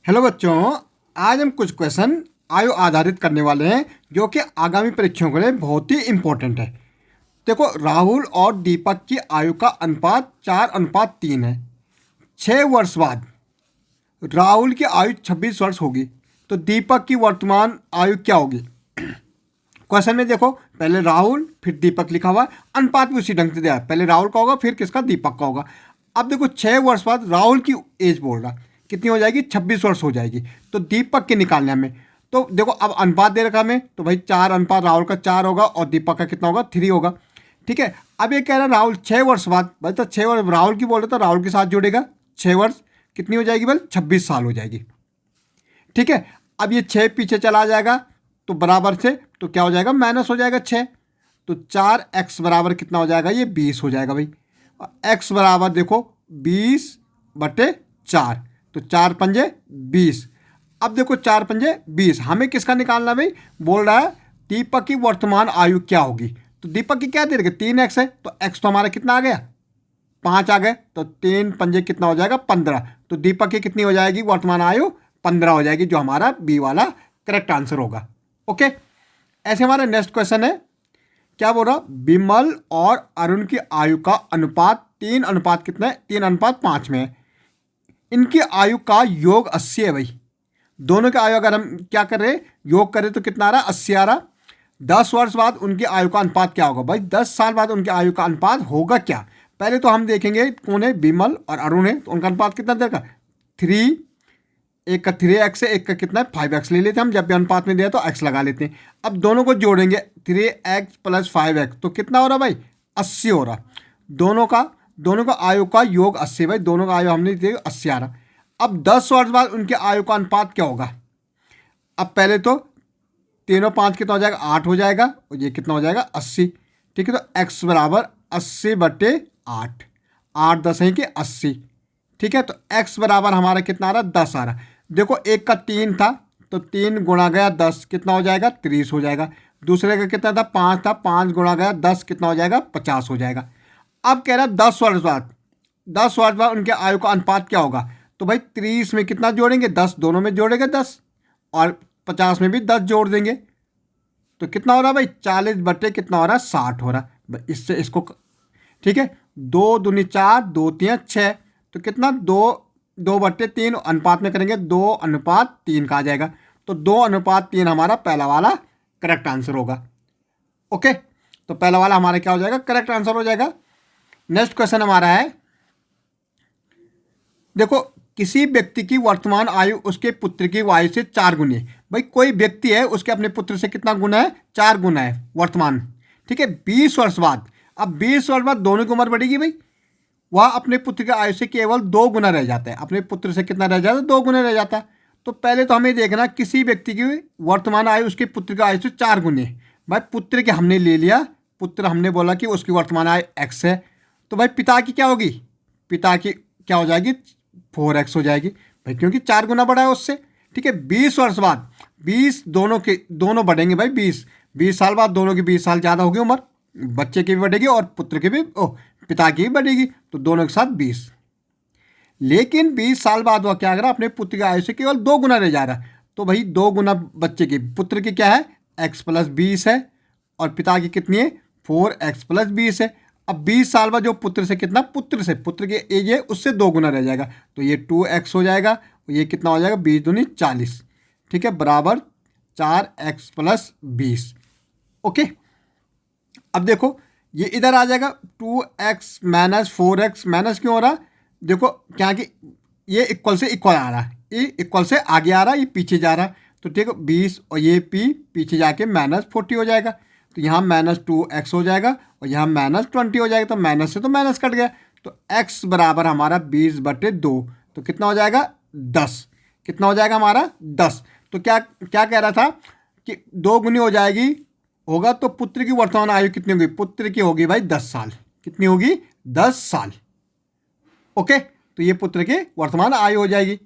Hello बच्चों, आज हम कुछ क्वेश्चन आयु आधारित करने वाले हैं जो कि आगामी परीक्षाओं के लिए बहुत ही इम्पोर्टेंट है। देखो, राहुल और दीपक की आयु का अनुपात 4:3 है। 6 वर्ष बाद राहुल की आयु 26 वर्ष होगी, तो दीपक की वर्तमान आयु क्या होगी? क्वेश्चन में देखो, पहले राहुल फिर दीपक लिखा हुआ है, अनुपात भी उसी ढंग से दिया है, पहले राहुल का होगा फिर किसका, दीपक का होगा। अब देखो 6 वर्ष बाद राहुल की एज बोल रहा, कितनी हो जाएगी, 26 वर्ष हो जाएगी। तो दीपक के निकालने हमें, तो देखो अब अनुपात दे रखा हमें, तो भाई 4 राहुल का 4 होगा और दीपक का कितना होगा, 3 होगा। ठीक है, अब ये कह रहा है राहुल 6 वर्ष बाद, भाई तो 6 वर्ष राहुल की बोल रहे तो राहुल के साथ जोड़ेगा, 6 वर्ष कितनी हो जाएगी, भाई 26 साल हो जाएगी। ठीक है, अब ये 6 पीछे चला जाएगा तो बराबर से, तो क्या हो जाएगा, माइनस हो जाएगा 6। तो 4x बराबर कितना हो जाएगा, ये 20 हो जाएगा भाई। और x बराबर देखो 20/4, तो 4×5 = 20। अब देखो 4×5 = 20, हमें किसका निकालना भाई, बोल रहा है दीपक की वर्तमान आयु क्या होगी। तो दीपक की क्या दे रखे, 3x है, तो x तो हमारा कितना आ गया, 5 आ गए, तो 3×5 कितना हो जाएगा, 15। तो दीपक की कितनी हो जाएगी वर्तमान आयु, 15 हो जाएगी, जो हमारा बी वाला करेक्ट आंसर होगा। ओके, ऐसे हमारा नेक्स्ट क्वेश्चन है, क्या बोल रहा, विमल और अरुण की आयु का अनुपात 3 अनुपात कितना है, 3:5 में है। इनकी आयु का योग 80 है भाई। दोनों की आयु अगर हम क्या कर रहे हैं, योग करें तो कितना आ रहा, 80 आ रहा। 10 वर्ष बाद उनकी आयु का अनुपात क्या होगा भाई, 10 साल बाद उनकी आयु का अनुपात होगा क्या। पहले तो हम देखेंगे कौन है, विमल और अरुण है, तो उनका अनुपात कितना देगा, 3, एक का 3x है, एक का कितना है 5x ले लेते हैं हम, जब भी अनुपात में दिया तो x लगा लेते हैं। अब दोनों को जोड़ेंगे, 3x + 5x, तो कितना हो रहा भाई, 80 हो रहा। दोनों का आयु का योग 80 भाई, दोनों का आयु हमने दिया 80 आ रहा। अब 10 वर्ष बाद उनके आयु का अनुपात क्या होगा। अब पहले तो 3 और 5 कितना हो जाएगा, 8 हो जाएगा, और ये कितना हो जाएगा, 80। ठीक है, तो x बराबर 80/8, 8 10 है कि 80। ठीक है, तो x बराबर हमारा कितना आ रहा, 10 आ रहा। देखो एक का 3 था, तो 3 गुणा गया 10 कितना हो जाएगा, 30 हो जाएगा। दूसरे का कितना था, 5 था, 5 गुणा गया 10 कितना हो जाएगा, 50 हो जाएगा। अब कह रहा है 10 वर्ष बाद उनके आयु का अनुपात क्या होगा। तो भाई 30 में कितना जोड़ेंगे, 10, दोनों में जोड़ेंगे 10, और 50 में भी 10 जोड़ देंगे, तो कितना हो रहा भाई, 40 कितना हो रहा है, 60 हो रहा। इससे इसको, ठीक है, 2 दूनी 4, 2 3 6, तो कितना, 2/3 अनुपात में करेंगे, 2:3 का आ जाएगा। तो 2:3 हमारा पहला वाला करेक्ट आंसर होगा। ओके, तो पहला वाला हमारा क्या हो जाएगा, करेक्ट आंसर हो जाएगा। नेक्स्ट क्वेश्चन हमारा है, देखो किसी व्यक्ति की वर्तमान आयु उसके पुत्र की आयु से 4 गुनी है। भाई कोई व्यक्ति है, उसके अपने पुत्र से कितना गुना है, 4 गुना है वर्तमान। ठीक है, 20 वर्ष बाद, अब 20 वर्ष बाद दोनों की उम्र बढ़ेगी भाई, वह अपने पुत्र की आयु से केवल 2 गुना रह जाता है। अपने पुत्र से कितना रह जाता है, 2 गुना रह जाता है। तो पहले तो हमें देखना, किसी व्यक्ति की वर्तमान आयु उसके पुत्र की आयु से 4 गुनी है। भाई पुत्र के हमने ले लिया, पुत्र हमने बोला कि उसकी वर्तमान आयु x है, तो भाई पिता की क्या होगी, पिता की क्या हो जाएगी, 4x हो जाएगी भाई, क्योंकि 4 गुना बड़ा है उससे। ठीक है, 20 वर्ष बाद 20 दोनों बढ़ेंगे भाई, 20 साल बाद दोनों की 20 साल ज़्यादा होगी उम्र, बच्चे की भी बढ़ेगी और पुत्र की भी, पिता की भी बढ़ेगी, तो दोनों के साथ 20। लेकिन 20 साल बाद वह क्या कर रहा, अपने पुत्र की आयु से केवल 2 गुना रह जा रहा। तो भाई 2 गुना बच्चे की, पुत्र की क्या है, x + 20 है, और पिता की कितनी है, 4x + 20 है। अब 20 साल बाद जो पुत्र से कितना, पुत्र की एज है उससे 2 गुना रह जाएगा, तो ये 2x हो जाएगा, ये कितना हो जाएगा, 20 दूनी 40। ठीक है, बराबर 4x + 20। ओके, अब देखो ये इधर आ जाएगा, 2x - 4x माइनस क्यों हो रहा, देखो क्या कि ये इक्वल से इक्वल आ रहा है, ये इक्वल से आगे आ रहा है, ये पीछे जा रहा है। तो ठीक है, 20 और ये पीछे जाके -40 हो जाएगा, तो यहाँ -2x हो जाएगा और यहाँ -20 हो जाएगा, तो माइनस से तो माइनस कट गया। तो x बराबर हमारा 20/2, तो कितना हो जाएगा, 10। कितना हो जाएगा हमारा, 10। तो क्या क्या कह रहा था कि 2 गुनी हो जाएगी, होगा, तो पुत्र की वर्तमान आयु कितनी होगी, पुत्र की होगी भाई 10 साल। कितनी होगी, 10 साल। ओके, तो ये पुत्र की वर्तमान आयु हो जाएगी।